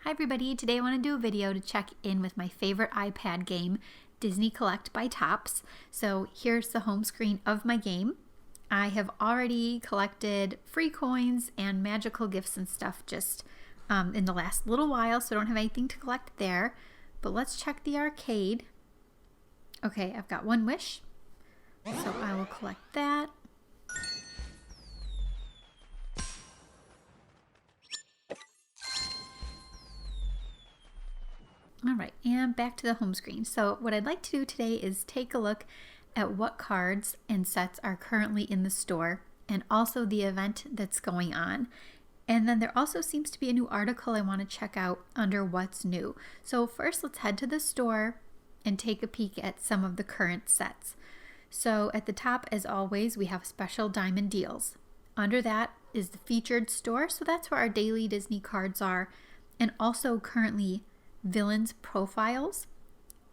Hi everybody, today I want to do a video to check in with my favorite iPad game, Disney Collect by Topps. So here's the home screen of my game. I have already collected free coins and magical gifts and stuff just in the last little while, so I don't have anything to collect there. But let's check the arcade. Okay, I've got one wish, so I will collect that. All right, and back to the home screen. So what I'd like to do today is take a look at what cards and sets are currently in the store and also the event that's going on. And then there also seems to be a new article I want to check out under what's new. So first let's head to the store and take a peek at some of the current sets. So at the top, as always, we have special diamond deals. Under that is the featured store, so that's where our daily Disney cards are, and also currently villains profiles.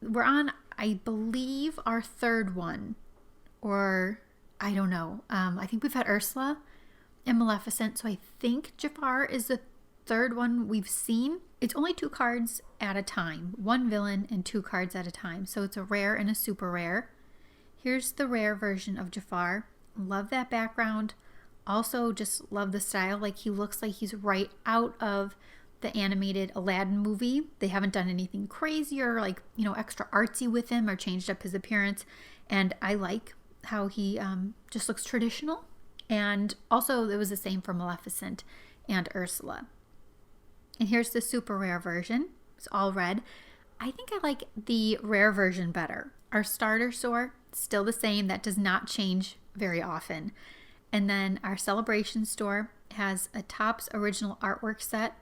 We're on, I believe, our third one, or I don't know. I think we've had Ursula and Maleficent, so I think Jafar is the third one we've seen. It's only 2 cards at a time, 1 villain and 2 cards at a time, so it's a rare and a super rare. Here's the rare version of Jafar. Love that background. Also just love the style, like he looks like he's right out of the animated Aladdin movie. They haven't done anything crazy or like, extra artsy with him or changed up his appearance. And I like how he just looks traditional. And also it was the same for Maleficent and Ursula. And here's the super rare version. It's all red. I think I like the rare version better. Our starter store, still the same. That does not change very often. And then our celebration store has a Topps original artwork set.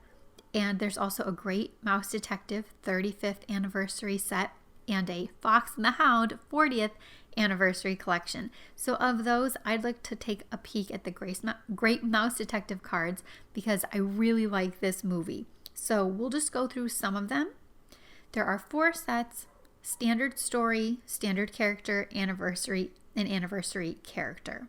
And there's also a Great Mouse Detective 35th anniversary set and a Fox and the Hound 40th anniversary collection. So of those, I'd like to take a peek at the Great Mouse Detective cards because I really like this movie. So we'll just go through some of them. There are 4 sets: standard story, standard character, anniversary, and anniversary character.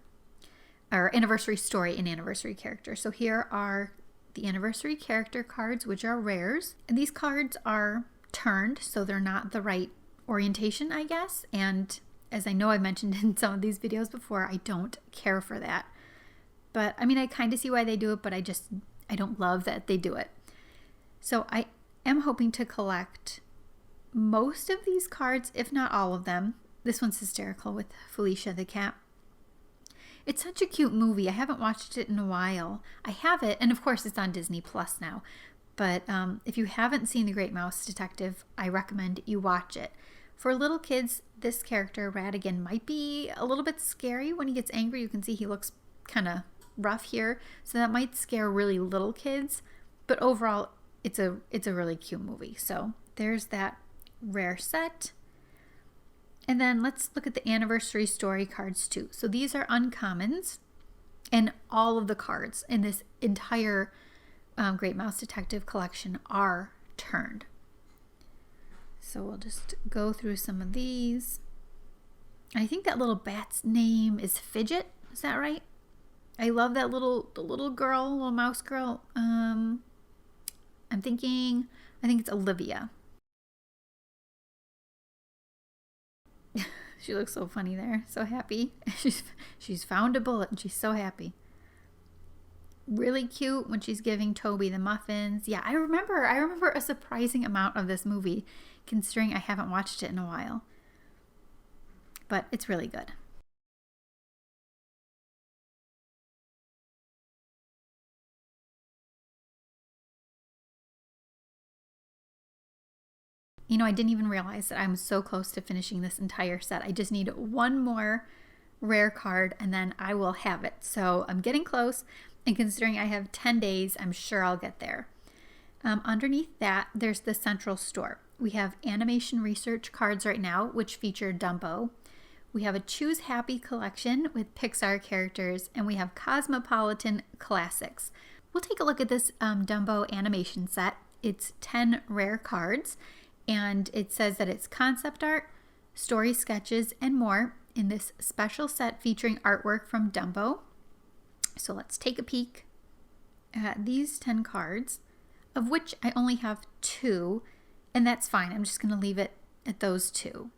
Or anniversary story and anniversary character. So here are the anniversary character cards, which are rares. And these cards are turned, so they're not the right orientation, I guess. And as I know I mentioned in some of these videos before, I don't care for that. But I mean, I kind of see why they do it, but I don't love that they do it. So I am hoping to collect most of these cards, if not all of them. This one's hysterical with Felicia the cat. It's such a cute movie. I haven't watched it in a while. I have it, and of course it's on Disney Plus now. But if you haven't seen The Great Mouse Detective, I recommend you watch it. For little kids, this character, Ratigan, might be a little bit scary when he gets angry. You can see he looks kind of rough here, so that might scare really little kids. But overall, it's a really cute movie. So there's that rare set. And then let's look at the anniversary story cards too. So these are uncommons, and all of the cards in this entire Great Mouse Detective collection are turned. So we'll just go through some of these. I think that little bat's name is Fidget. Is that right? I love that little girl, little mouse girl. I think it's Olivia. She looks so funny there, so happy. She's found a bullet and she's so happy. Really cute when she's giving Toby the muffins. Yeah, I remember a surprising amount of this movie, considering I haven't watched it in a while. But it's really good. I didn't even realize that I'm so close to finishing this entire set. I just need one more rare card and then I will have it. So I'm getting close, and considering I have 10 days, I'm sure I'll get there. Underneath that, there's the central store. We have animation research cards right now, which feature Dumbo. We have a Choose Happy collection with Pixar characters, and we have Cosmopolitan Classics. We'll take a look at this Dumbo animation set. It's 10 rare cards. And it says that it's concept art, story sketches, and more in this special set featuring artwork from Dumbo. So let's take a peek at these 10 cards. of which I only have 2, and that's fine. I'm just going to leave it at those 2.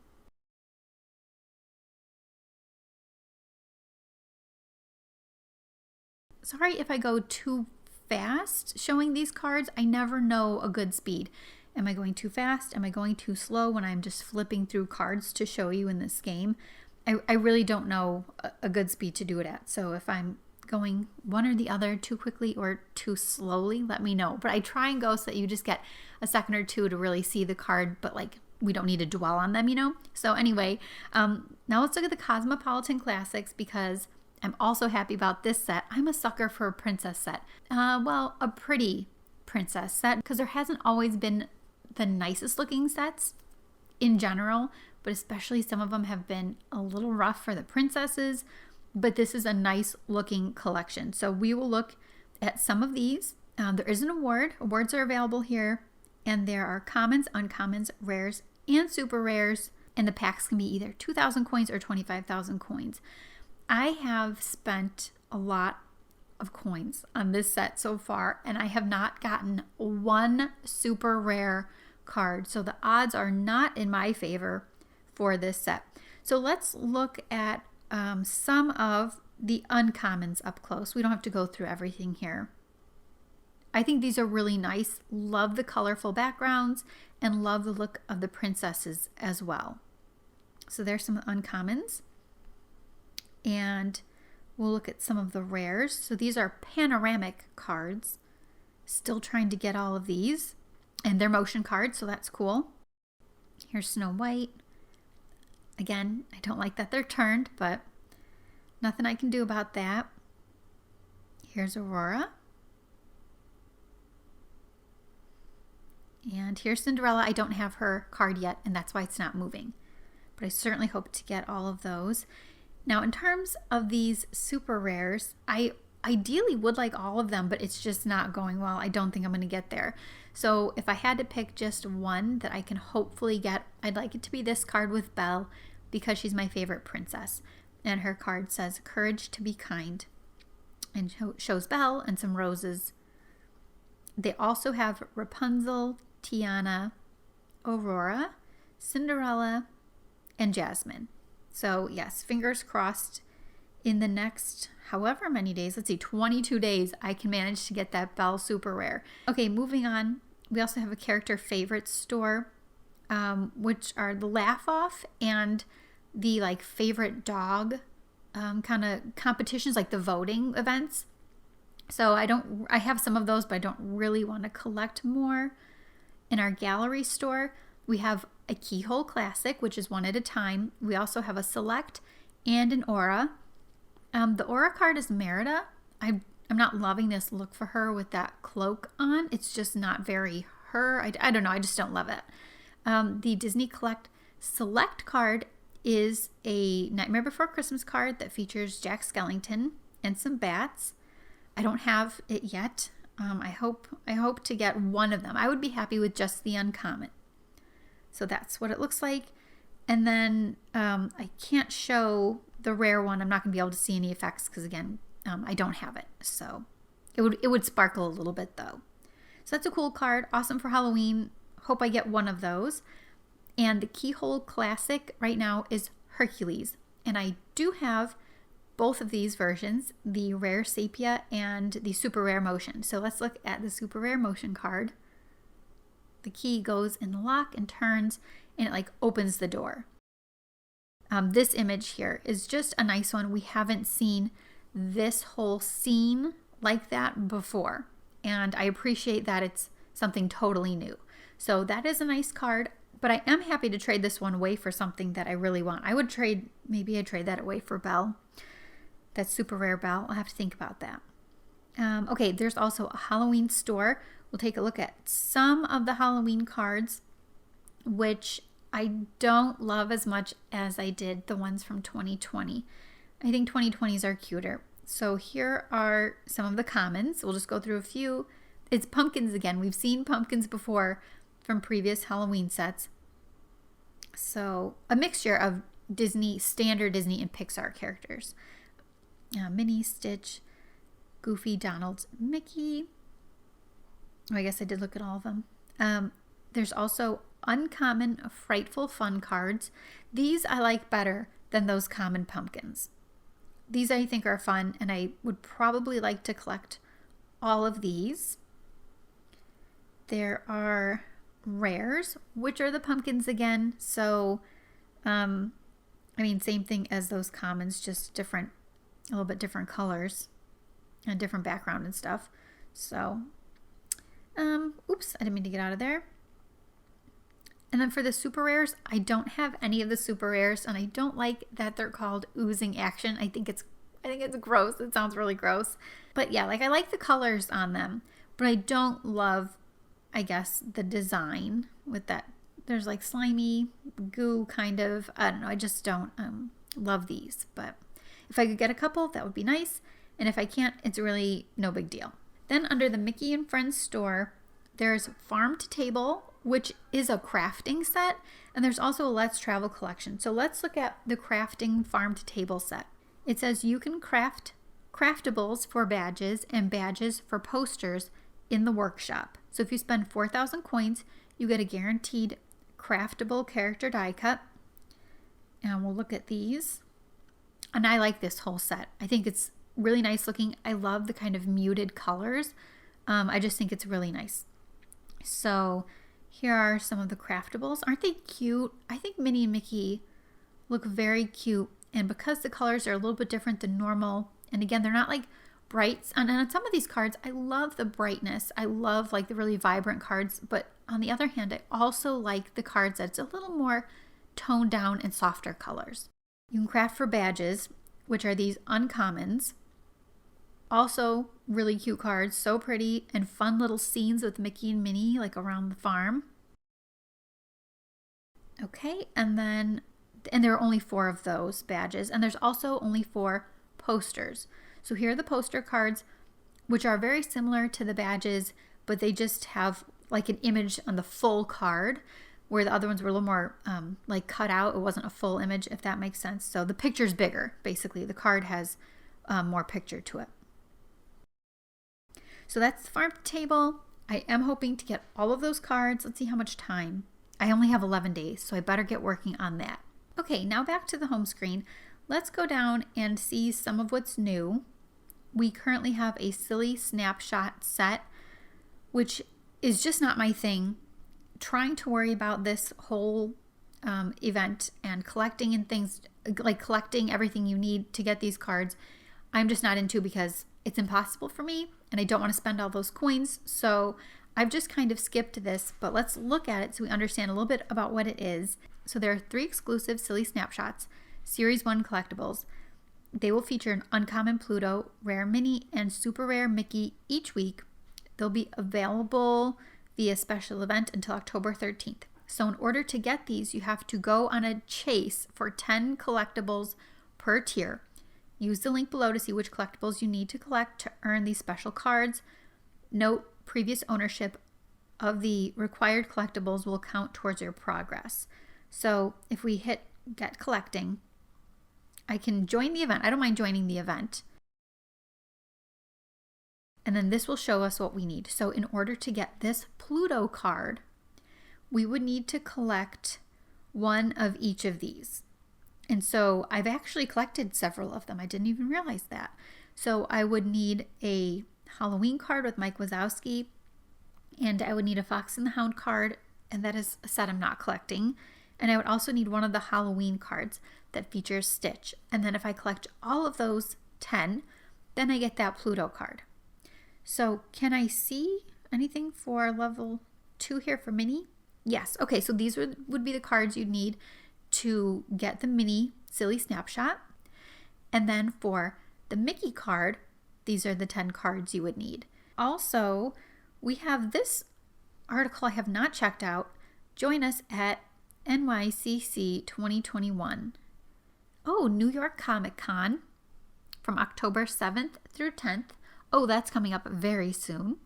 Sorry if I go too fast showing these cards. I never know a good speed. Am I going too fast? Am I going too slow when I'm just flipping through cards to show you in this game? I really don't know a good speed to do it at. So if I'm going one or the other too quickly or too slowly, let me know. But I try and go so that you just get a second or two to really see the card, but like we don't need to dwell on them, you know? So anyway, now let's look at the Cosmopolitan Classics because I'm also happy about this set. I'm a sucker for a princess set. Well, a pretty princess set because there hasn't always been the nicest looking sets in general, but especially some of them have been a little rough for the princesses. But this is a nice looking collection. So we will look at some of these. There is an award. Awards are available here. And there are commons, uncommons, rares, and super rares. And the packs can be either 2,000 coins or 25,000 coins. I have spent a lot of coins on this set so far. And I have not gotten one super rare card. So the odds are not in my favor for this set. So let's look at some of the uncommons up close. We don't have to go through everything here. I think these are really nice. Love the colorful backgrounds and love the look of the princesses as well. So there's some uncommons. And we'll look at some of the rares. So these are panoramic cards. Still trying to get all of these. And they're motion cards, so that's cool. Here's Snow White. Again, I don't like that they're turned, but nothing I can do about that. Here's Aurora. And here's Cinderella. I don't have her card yet, and that's why it's not moving. But I certainly hope to get all of those. Now, in terms of these super rares, I ideally would like all of them, but it's just not going well. I don't think I'm going to get there. So if I had to pick just one that I can hopefully get, I'd like it to be this card with Belle because she's my favorite princess. And her card says, Courage to be Kind. And shows Belle and some roses. They also have Rapunzel, Tiana, Aurora, Cinderella, and Jasmine. So yes, fingers crossed in the next however many days, let's see, 22 days, I can manage to get that Belle super rare. Okay, moving on. We also have a character favorites store, which are the Laugh Off and the like favorite dog kind of competitions, like the voting events. So I have some of those, but I don't really want to collect more. In our gallery store, we have a Keyhole Classic, which is one at a time. We also have a Select and an Aura. The Aura card is Merida. I'm not loving this look for her with that cloak on. It's just not very her. I don't know. I just don't love it. The Disney Select card is a Nightmare Before Christmas card that features Jack Skellington and some bats. I don't have it yet. I hope to get one of them. I would be happy with just the uncommon. So that's what it looks like. And then I can't show the rare one. I'm not going to be able to see any effects because, again, I don't have it. So it would sparkle a little bit, though. So that's a cool card. Awesome for Halloween. Hope I get one of those. And the Keyhole Classic right now is Hercules. And I do have both of these versions, the Rare Sepia and the Super Rare Motion. So let's look at the Super Rare Motion card. The key goes in the lock and turns, and it like opens the door. This image here is just a nice one. We haven't seen this whole scene like that before, and I appreciate that it's something totally new. So that is a nice card, but I am happy to trade this one away for something that I really want. Maybe I'd trade that away for Belle. That's Super Rare Belle. I'll have to think about that. Okay, there's also a Halloween store. We'll take a look at some of the Halloween cards, which I don't love as much as I did the ones from 2020. I think 2020s are cuter. So here are some of the commons. We'll just go through a few. It's pumpkins again. We've seen pumpkins before from previous Halloween sets. So a mixture of standard Disney and Pixar characters. Minnie, Stitch, Goofy, Donald, Mickey. Oh, I guess I did look at all of them. There's also uncommon Frightful fun cards. These I like better than those common pumpkins. These I think are fun, and I would probably like to collect all of these. There are rares, which are the pumpkins again. So, I mean, same thing as those commons, just different, a little bit different colors and different background and stuff. So, oops, I didn't mean to get out of there. And then for the super rares, I don't have any of the super rares, and I don't like that they're called oozing action. I think it's gross. It sounds really gross. But yeah, like I like the colors on them, but I don't love, I guess, the design with that. There's like slimy goo kind of. I don't know. I just don't love these. But if I could get a couple, that would be nice. And if I can't, it's really no big deal. Then under the Mickey and Friends store, there's Farm to Table, which is a crafting set, and there's also a Let's Travel collection. So let's look at the crafting Farm to Table set. It says you can craft craftables for badges and badges for posters in the workshop. So if you spend 4,000 coins, you get a guaranteed craftable character die cut. And we'll look at these. And I like this whole set. I think it's really nice looking. I love the kind of muted colors. I just think it's really nice. So here are some of the craftables. Aren't they cute? I think Minnie and Mickey look very cute. And because the colors are a little bit different than normal, and again, they're not like brights. And on some of these cards, I love the brightness. I love like the really vibrant cards. But on the other hand, I also like the cards that's a little more toned down and softer colors. You can craft for badges, which are these uncommons. Also really cute cards, so pretty, and fun little scenes with Mickey and Minnie like around the farm. Okay, and there are only 4 of those badges, and there's also only 4 posters. So here are the poster cards, which are very similar to the badges, but they just have like an image on the full card, where the other ones were a little more like cut out. It wasn't a full image, if that makes sense. So the picture's bigger, basically. The card has more picture to it. So that's the Farm to Table. I am hoping to get all of those cards. Let's see how much time. I only have 11 days, so I better get working on that. Okay, now back to the home screen. Let's go down and see some of what's new. We currently have a Silly Snapshot set, which is just not my thing. Trying to worry about this whole event and collecting and things, like collecting everything you need to get these cards, I'm just not into, because it's impossible for me and I don't want to spend all those coins. So I've just kind of skipped this, but let's look at it so we understand a little bit about what it is. So there are 3 exclusive Silly Snapshots, Series 1 collectibles. They will feature an uncommon Pluto, rare Minnie, and super rare Mickey each week. They'll be available via special event until October 13th. So in order to get these, you have to go on a chase for 10 collectibles per tier. Use the link below to see which collectibles you need to collect to earn these special cards. Note, previous ownership of the required collectibles will count towards your progress. So if we hit get collecting, I can join the event. I don't mind joining the event. And then this will show us what we need. So in order to get this Pluto card, we would need to collect 1 of each of these. And so I've actually collected several of them. I didn't even realize that. So I would need a Halloween card with Mike Wazowski, and I would need a Fox and the Hound card, and that is a set I'm not collecting. And I would also need one of the Halloween cards that features Stitch. And then if I collect all of those 10, then I get that Pluto card. So can I see anything for level 2 here for Minnie? Yes. Okay, so these would be the cards you'd need to get the Minnie Silly Snapshot. And then for the Mickey card, these are the 10 cards you would need. Also, we have this article I have not checked out. Join us at NYCC 2021. Oh, New York Comic Con from October 7th through 10th. Oh, that's coming up very soon.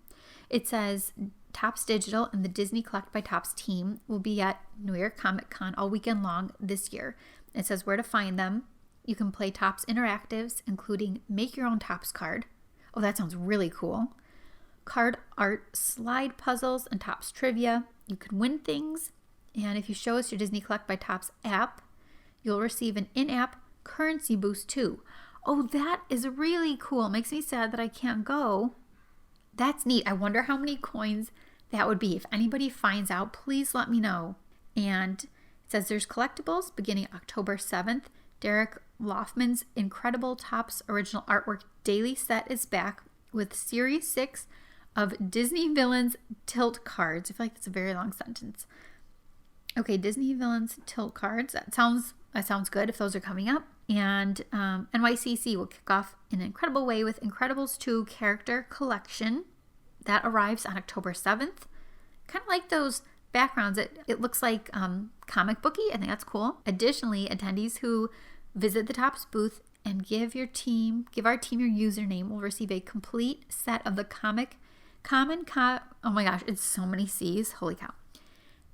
It says Topps Digital and the Disney Collect by Topps team will be at New York Comic Con all weekend long this year. It says where to find them. You can play Topps Interactives, including Make Your Own Topps card. Oh, that sounds really cool. card art slide puzzles and Topps trivia. You can win things. And if you show us your Disney Collect by Topps app, you'll receive an in-app currency boost too. Oh, that is really cool. It makes me sad that I can't go. That's neat. I wonder how many coins that would be. If anybody finds out, please let me know. And it says there's collectibles beginning October 7th. Derek Loffman's incredible Topps original artwork daily set is back with Series 6 of Disney Villains Tilt Cards. I feel like that's a very long sentence. Okay, Disney Villains Tilt Cards. That sounds good if those are coming up. And NYCC will kick off in an incredible way with Incredibles 2 character collection. That arrives on October 7th. Kind of like those backgrounds. It looks like comic booky. I think that's cool. Additionally, attendees who visit the Topps booth and give our team your username will receive a complete set of the oh my gosh, it's so many C's. Holy cow.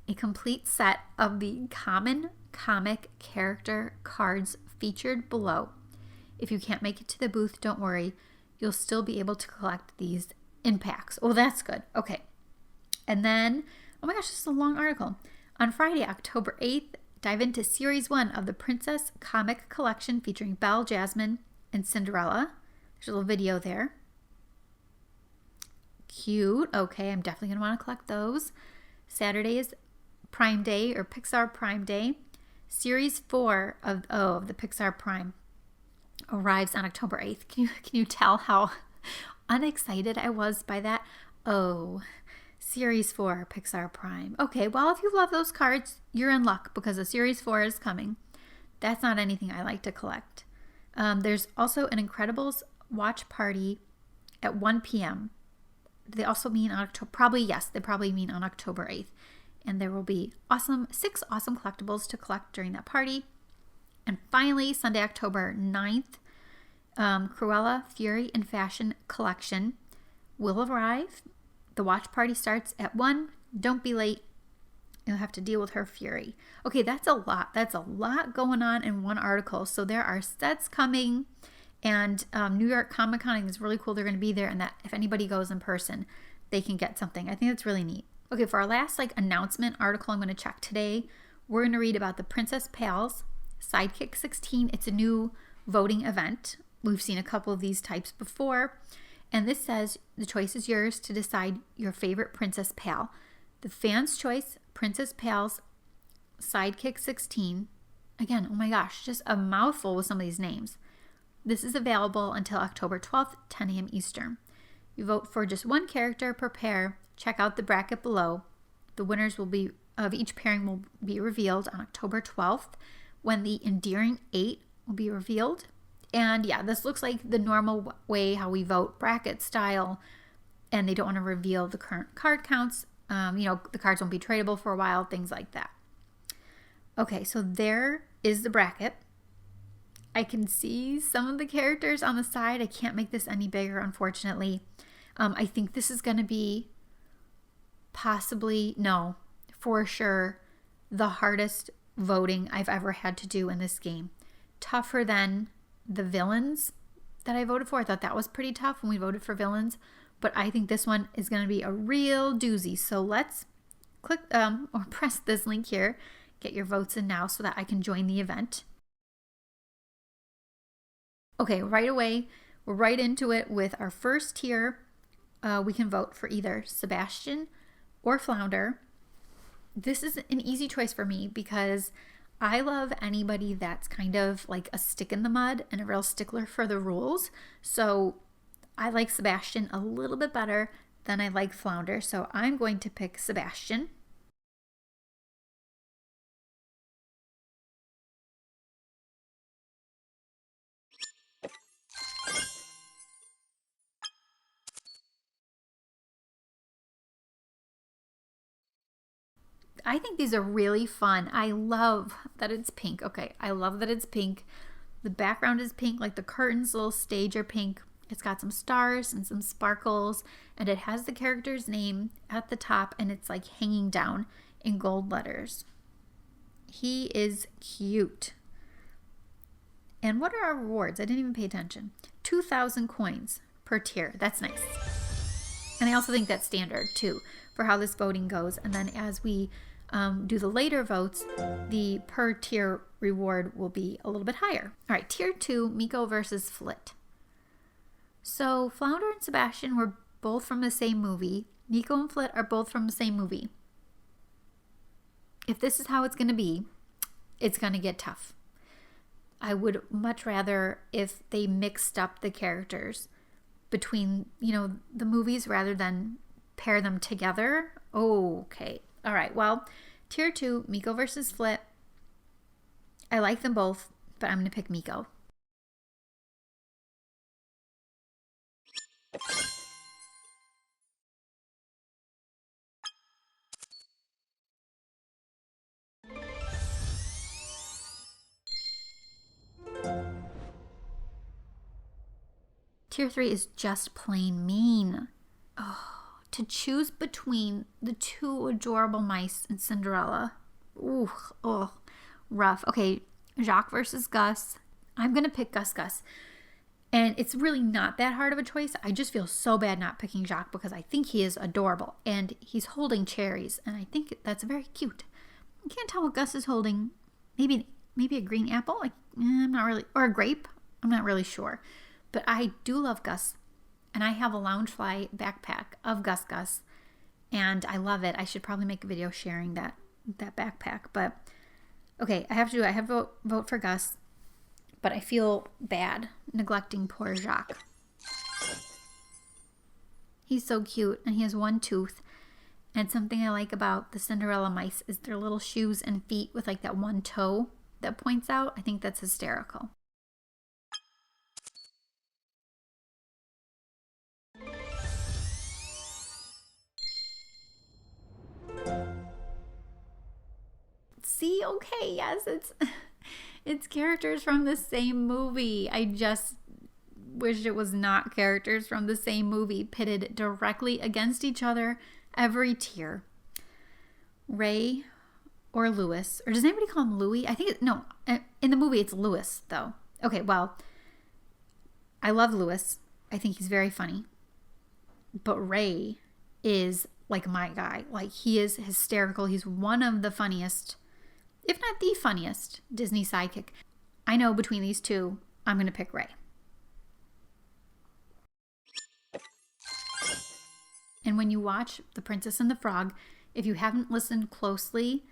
A complete set of the common comic character cards featured below. If you can't make it to the booth, don't worry. You'll still be able to collect these in packs. Oh, that's good. Okay. And then, oh my gosh, this is a long article. On Friday, October 8th, dive into Series 1 of the Princess Comic Collection featuring Belle, Jasmine, and Cinderella. There's a little video there. Cute. Okay, I'm definitely going to want to collect those. Saturday is Prime Day or Pixar Prime Day. Series 4 of the Pixar Prime arrives on October 8th. Can you tell how unexcited I was by that? Oh, Series 4 Pixar Prime. Okay, well, if you love those cards, you're in luck because a Series 4 is coming. That's not anything I like to collect. There's also an Incredibles watch party at 1 p.m. They also mean on October, they probably mean on October 8th. And there will be 6 awesome collectibles to collect during that party. And finally, Sunday, October 9th, Cruella, Fury, and Fashion Collection will arrive. The watch party starts at 1. Don't be late. You'll have to deal with her fury. Okay, that's a lot. That's a lot going on in one article. So there are sets coming. And New York Comic Con is really cool. They're going to be there. And that if anybody goes in person, they can get something. I think that's really neat. Okay, for our last announcement article I'm going to check today, we're going to read about the Princess Pals Sidekick 16. It's a new voting event. We've seen a couple of these types before. And this says the choice is yours to decide your favorite Princess Pal. The fans' choice, Princess Pals Sidekick 16. Again, oh my gosh, just a mouthful with some of these names. This is available until October 12th, 10 a.m. Eastern. You vote for just one character per pair. Check out the bracket below. The winners of each pairing will be revealed on October 12th when the Endearing 8 will be revealed. And yeah, this looks like the normal way how we vote, bracket style, and they don't want to reveal the current card counts. The cards won't be tradable for a while, things like that. Okay, so there is the bracket. I can see some of the characters on the side. I can't make this any bigger, unfortunately. I think this is going to be for sure, the hardest voting I've ever had to do in this game. Tougher than the villains that I voted for. I thought that was pretty tough when we voted for villains, but I think this one is going to be a real doozy. So let's click or press this link here, get your votes in now so that I can join the event. Okay, right away, we're right into it with our first tier. We can vote for either Sebastian or Flounder. This is an easy choice for me because I love anybody that's kind of like a stick in the mud and a real stickler for the rules. So I like Sebastian a little bit better than I like Flounder. So I'm going to pick Sebastian. I think these are really fun. I love that it's pink. Okay, I love that it's pink. The background is pink, like the curtains, little stage are pink. It's got some stars and some sparkles, and it has the character's name at the top, and it's like hanging down in gold letters. He is cute. And what are our rewards? I didn't even pay attention. 2,000 coins per tier. That's nice. And I also think that's standard too for how this voting goes. And then as we do the later votes, the per tier reward will be a little bit higher. All right, tier 2, Miko versus Flit. So Flounder and Sebastian were both from the same movie. Miko and Flit are both from the same movie. If this is how it's going to be, it's going to get tough. I would much rather if they mixed up the characters between, the movies rather than pair them together. Okay. All right. Well, tier 2, Miko versus Flit. I like them both, but I'm going to pick Miko. Tier 3 is just plain mean. Oh, to choose between the two adorable mice and Cinderella. Ooh, oh, rough. Okay, Jacques versus Gus. I'm going to pick Gus. And it's really not that hard of a choice. I just feel so bad not picking Jacques because I think he is adorable. And he's holding cherries. And I think that's very cute. I can't tell what Gus is holding. Maybe a green apple? I'm not really. Or a grape? I'm not really sure. But I do love Gus. And I have a Loungefly backpack of Gus. And I love it. I should probably make a video sharing that backpack. But okay, I have to vote for Gus. But I feel bad neglecting poor Jacques. He's so cute, and he has one tooth. And something I like about the Cinderella mice is their little shoes and feet with like that one toe that points out. I think that's hysterical. See, okay, yes, it's characters from the same movie. I just wish it was not characters from the same movie pitted directly against each other every tier. Ray or Louis, or does anybody call him Louis? I think no, in the movie it's Louis though. Okay, well, I love Louis. I think he's very funny. But Ray is like my guy. Like, he is hysterical. He's one of the funniest, if not the funniest, Disney sidekick. I know between these two, I'm going to pick Ray. And when you watch The Princess and the Frog, if you haven't listened closely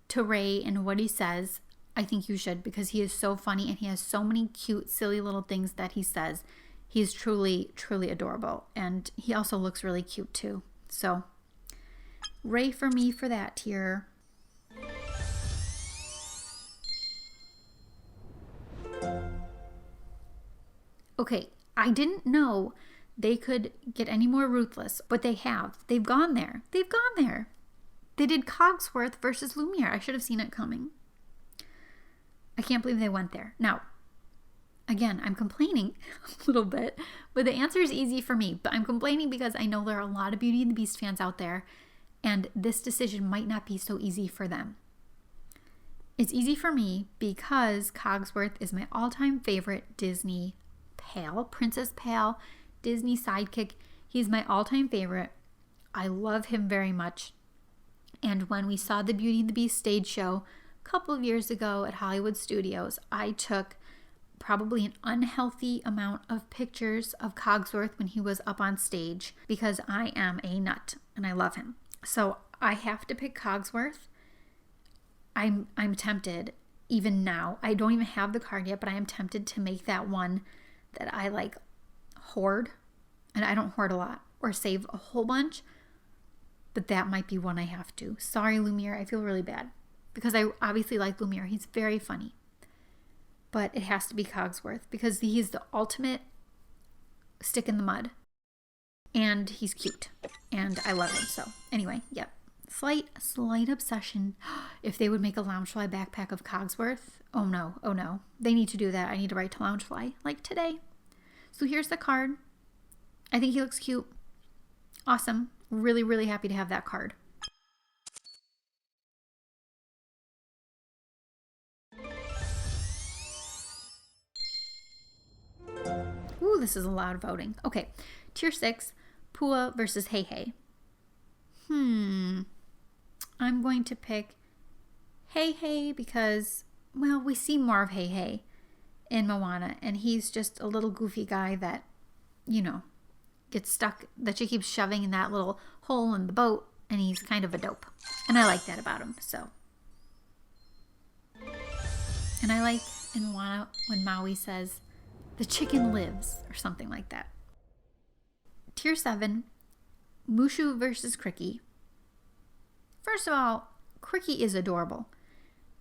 to Ray and what he says, I think you should, because he is so funny and he has so many cute, silly little things that he says. He's truly, truly adorable. And he also looks really cute too. So Ray for me for that tier. Okay, I didn't know they could get any more ruthless, but they have. They've gone there. They did Cogsworth versus Lumiere. I should have seen it coming. I can't believe they went there. Now, again, I'm complaining a little bit, but the answer is easy for me. But I'm complaining because I know there are a lot of Beauty and the Beast fans out there, and this decision might not be so easy for them. It's easy for me because Cogsworth is my all-time favorite Disney pal, Princess Pal, Disney sidekick. He's my all-time favorite. I love him very much. And when we saw the Beauty and the Beast stage show a couple of years ago at Hollywood Studios, I took probably an unhealthy amount of pictures of Cogsworth when he was up on stage because I am a nut and I love him. So I have to pick Cogsworth. I'm tempted even now. I don't even have the card yet, but I am tempted to make that one that I like hoard. And I don't hoard a lot or save a whole bunch, but that might be one I have to. Sorry, Lumiere. I feel really bad because I obviously like Lumiere. He's very funny. But it has to be Cogsworth because he's the ultimate stick in the mud. And he's cute. And I love him. So anyway, yep. Slight obsession. If they would make a Loungefly backpack of Cogsworth. Oh no. They need to do that. I need to write to Loungefly like today. So here's the card. I think he looks cute. Awesome. Really, really happy to have that card. Ooh, this is a loud voting. Okay, tier 6, Pua versus Hey Hey. I'm going to pick Hey Hey because, well, we see more of Hey Hey in Moana, and he's just a little goofy guy that, gets stuck, that she keeps shoving in that little hole in the boat, and he's kind of a dope. And I like that about him, so. And I like in Moana when Maui says, "The chicken lives," or something like that. Tier 7, Mushu versus Cricky. First of all, Cricky is adorable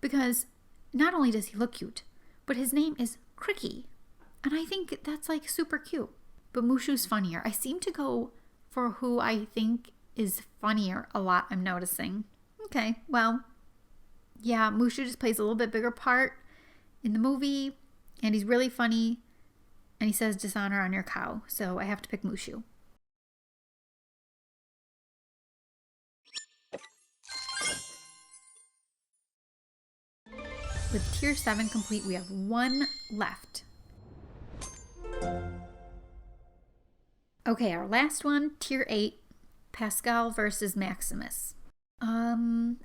because not only does he look cute, but his name is Cricky. And I think that's like super cute. But Mushu's funnier. I seem to go for who I think is funnier a lot, I'm noticing. Okay, well, yeah, Mushu just plays a little bit bigger part in the movie, and he's really funny, and he says dishonor on your cow, so I have to pick Mushu. With Tier 7 complete, we have one left. Okay, our last one, Tier 8, Pascal versus Maximus. I'm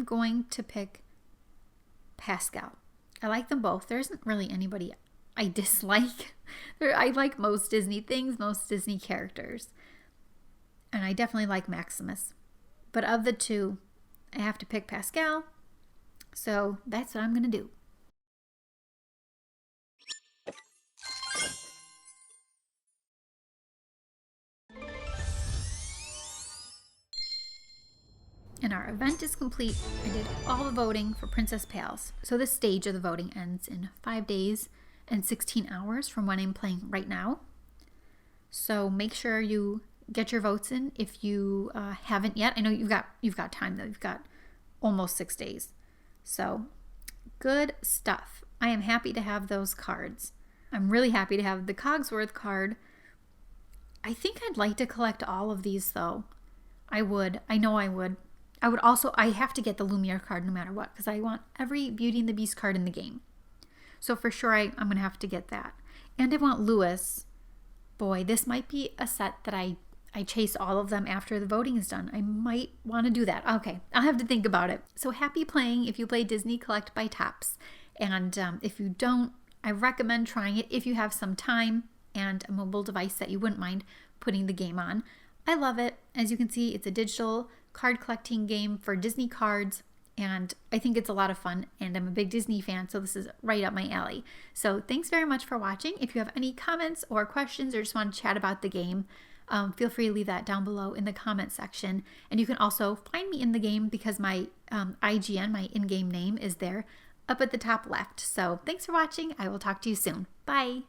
going to pick Pascal. I like them both. There isn't really anybody I dislike. I like most Disney things, most Disney characters. And I definitely like Maximus. But of the two, I have to pick Pascal. So that's what I'm going to do. And our event is complete. I did all the voting for Princess Pals. So this stage of the voting ends in 5 days and 16 hours from when I'm playing right now. So make sure you get your votes in if you haven't yet. I know you've got time though. You've got almost 6 days. So good stuff. I am happy to have those cards. I'm really happy to have the Cogsworth card. I think I'd like to collect all of these though. I would. I know I would. I have to get the Lumiere card no matter what because I want every Beauty and the Beast card in the game. So for sure I'm going to have to get that. And I want Lewis. Boy, this might be a set that I chase all of them after the voting is done. I might want to do that. Okay, I'll have to think about it. So happy playing if you play Disney Collect by Topps. And if you don't, I recommend trying it if you have some time and a mobile device that you wouldn't mind putting the game on. I love it. As you can see, it's a digital card collecting game for Disney cards, and I think it's a lot of fun, and I'm a big Disney fan, so this is right up my alley. So thanks very much for watching. If you have any comments or questions or just want to chat about the game, feel free to leave that down below in the comment section. And you can also find me in the game because my IGN, my in-game name, is there up at the top left. So thanks for watching. I will talk to you soon. Bye.